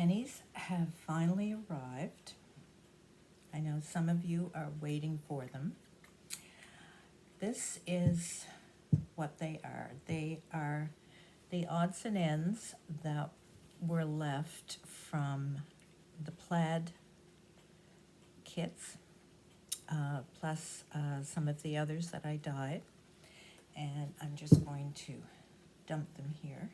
pennies have finally arrived. I know some of you are waiting for them. This is what they are. They are the odds and ends that were left from the plaid kits, plus some of the others that I dyed. And I'm just going to dump them here.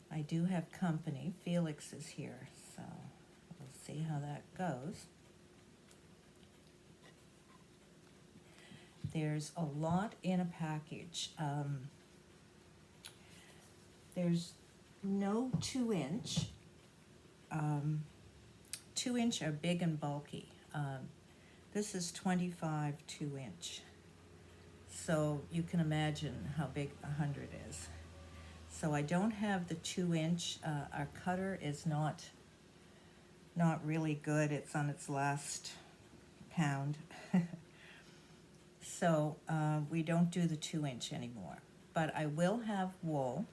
I do have company. Felix is here, so we'll see how that goes. There's a lot in a package. There's no 2-inch. 2-inch are big and bulky. This is 25 2-inch. So you can imagine how big 100 is. So I don't have the 2-inch. Our cutter is not really good. It's on its last pound. So we don't do the 2-inch anymore. But I will have wool.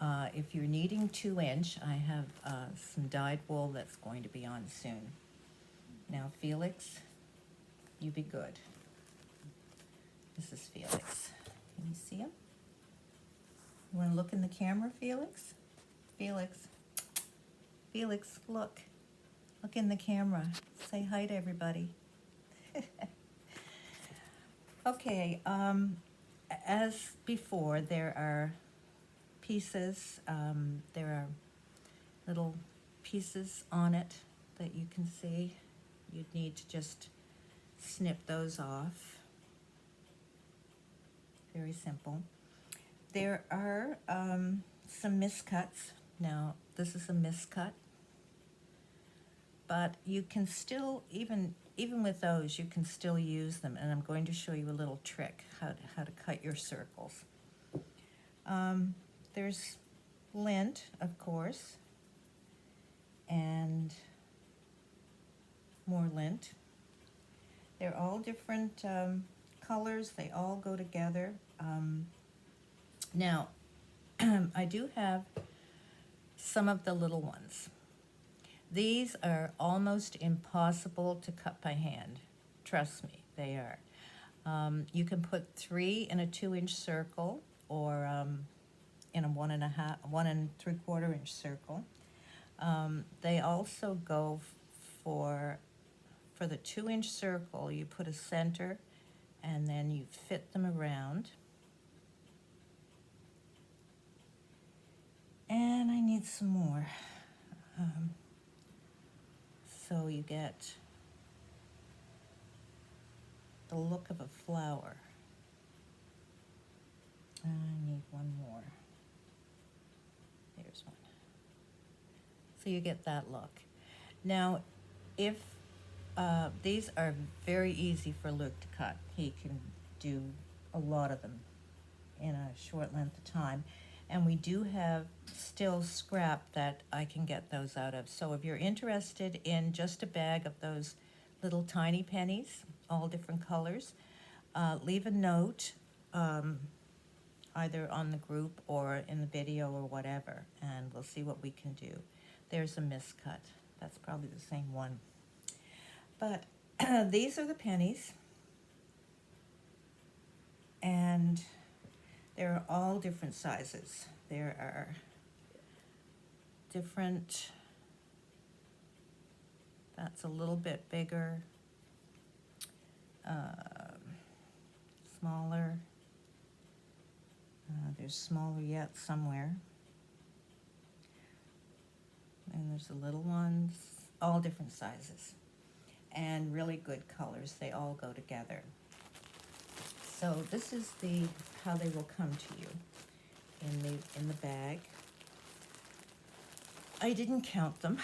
If you're needing 2-inch, I have some dyed wool that's going to be on soon. Now, Felix, you be good. This is Felix. Can you see him? You want to look in the camera, Felix? Felix. Felix, look. Look in the camera. Say hi to everybody. Okay, as before, there are pieces, there are little pieces on it that you can see. You'd need to just snip those off. Very simple. There are some miscuts. Now, this is a miscut, but you can still, even with those, you can still use them, and I'm going to show you a little trick, how to cut your circles. There's lint, of course, and more lint. They're all different colors. They all go together. Now, I do have some of the little ones. These are almost impossible to cut by hand. Trust me, they are. You can put 3 in a 2-inch circle, or in a 1 3/4 inch circle. They also go for the 2-inch circle. You put a center, and then you fit them around. And I need some more. So you get the look of a flower. I need one more. There's one. So you get that look. Now, if these are very easy for Luke to cut. He can do a lot of them in a short length of time. And we do have still scrap that I can get those out of. So if you're interested in just a bag of those little tiny pennies, all different colors, leave a note either on the group or in the video or whatever, and we'll see what we can do. There's a miscut. That's probably the same one. But these are the pennies, and they're all different sizes. There are different, that's a little bit bigger, smaller, there's smaller yet somewhere, and there's the little ones, all different sizes, and really good colors. They all go together. So this is how they will come to you in the bag. I didn't count them,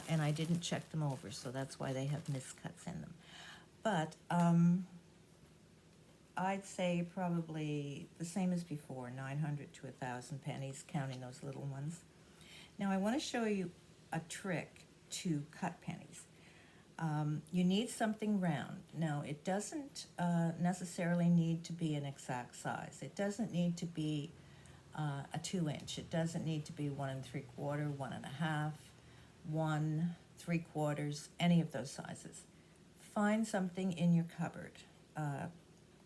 and I didn't check them over, so that's why they have miscuts in them. But I'd say probably the same as before, 900 to 1,000 pennies, counting those little ones. Now I want to show you a trick to cut pennies. You need something round. Now, it doesn't necessarily need to be an exact size. It doesn't need to be a 2-inch. It doesn't need to be 1 3/4, 1 1/2, 1 3/4, any of those sizes. Find something in your cupboard,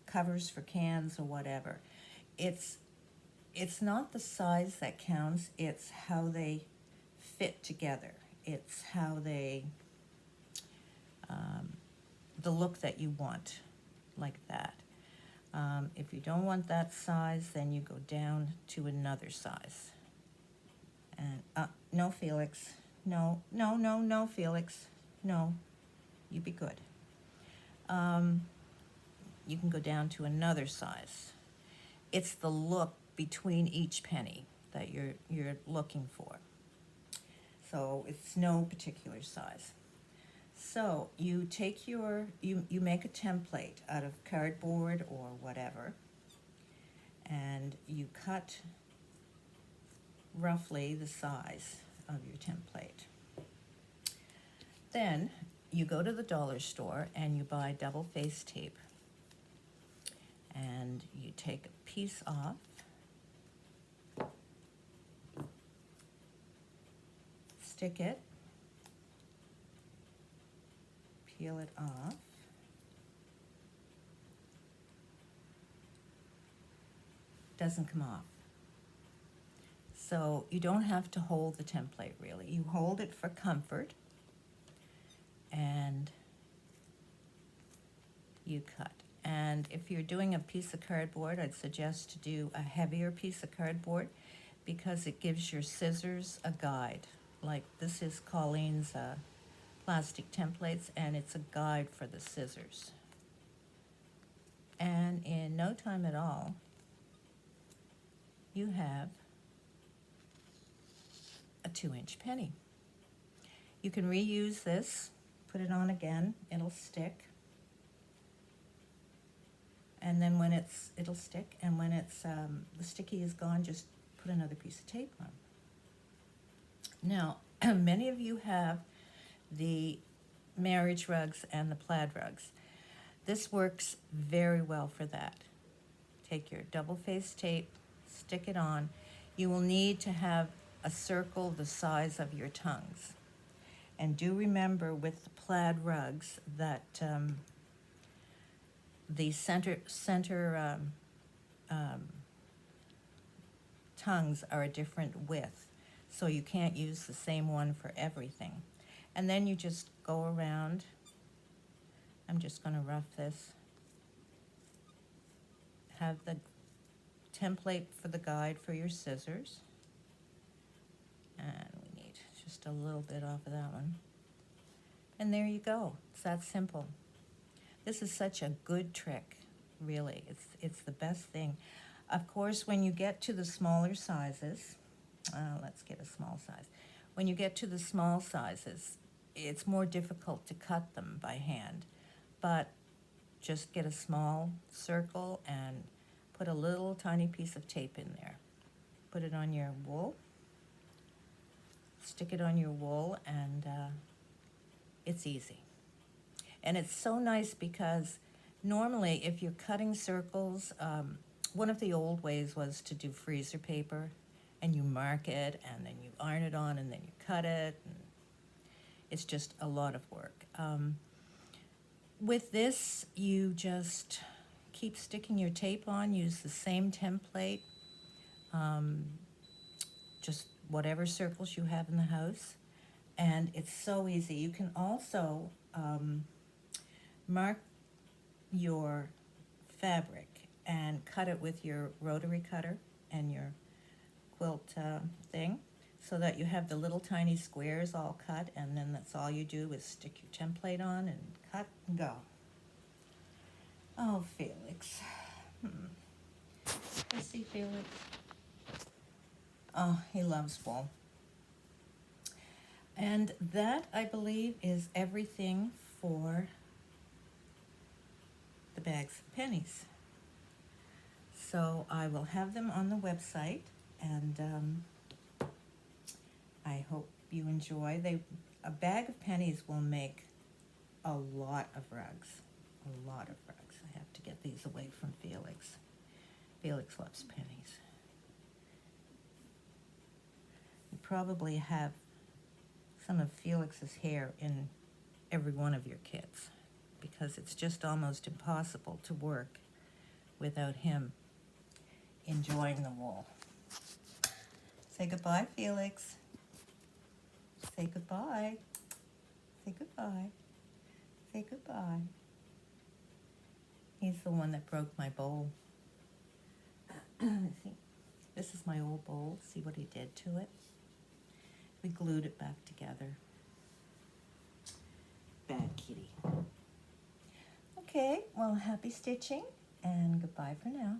covers for cans or whatever. It's not the size that counts, it's how they fit together. It's how they, the look that you want, like that. If you don't want that size, then you go down to another size. And, no, Felix. No, no, no, no, Felix. No, you be good. You can go down to another size. It's the look between each penny that you're looking for. So it's no particular size. So you take you make a template out of cardboard or whatever, and you cut roughly the size of your template. Then you go to the dollar store and you buy double-faced tape, and you take a piece off, stick it, peel it off, doesn't come off. So you don't have to hold the template really. You hold it for comfort and you cut. And if you're doing a piece of cardboard, I'd suggest to do a heavier piece of cardboard because it gives your scissors a guide. Like this is Colleen's plastic templates, and it's a guide for the scissors. And in no time at all, you have a 2-inch penny. You can reuse this, put it on again, it'll stick. And then when it'll stick, and when the sticky is gone, just put another piece of tape on. Now, many of you have the marriage rugs and the plaid rugs. This works very well for that. Take your double-faced tape, stick it on. You will need to have a circle the size of your tongues. And do remember with the plaid rugs that the center tongues are a different width, so you can't use the same one for everything. And then you just go around. I'm just going to rough this. Have the template for the guide for your scissors. And we need just a little bit off of that one. And there you go. It's that simple. This is such a good trick, really. It's the best thing. Of course, when you get to the smaller sizes, let's get a small size. When you get to the small sizes, it's more difficult to cut them by hand. But just get a small circle and put a little tiny piece of tape in there. Put it on your wool. Stick it on your wool, and it's easy. And it's so nice because normally if you're cutting circles, one of the old ways was to do freezer paper, and you mark it, and then you iron it on, and then you cut it. And it's just a lot of work. With this, you just keep sticking your tape on, use the same template, just whatever circles you have in the house, and it's so easy. You can also mark your fabric and cut it with your rotary cutter and your quilt thing, so that you have the little tiny squares all cut, and then that's all you do is stick your template on and cut and go. Oh, Felix. I see Felix. Oh, he loves wool. And that, I believe, is everything for the bags of pennies. So I will have them on the website, and I hope you enjoy. A bag of pennies will make a lot of rugs. A lot of rugs. I have to get these away from Felix. Felix loves pennies. probably have some of Felix's hair in every one of your kits, because it's just almost impossible to work without him enjoying the wool. Say goodbye, Felix. Say goodbye. Say goodbye. Say goodbye. He's the one that broke my bowl. See, this is my old bowl. See what he did to it? We glued it back together. Bad kitty. Okay, well, happy stitching, and goodbye for now.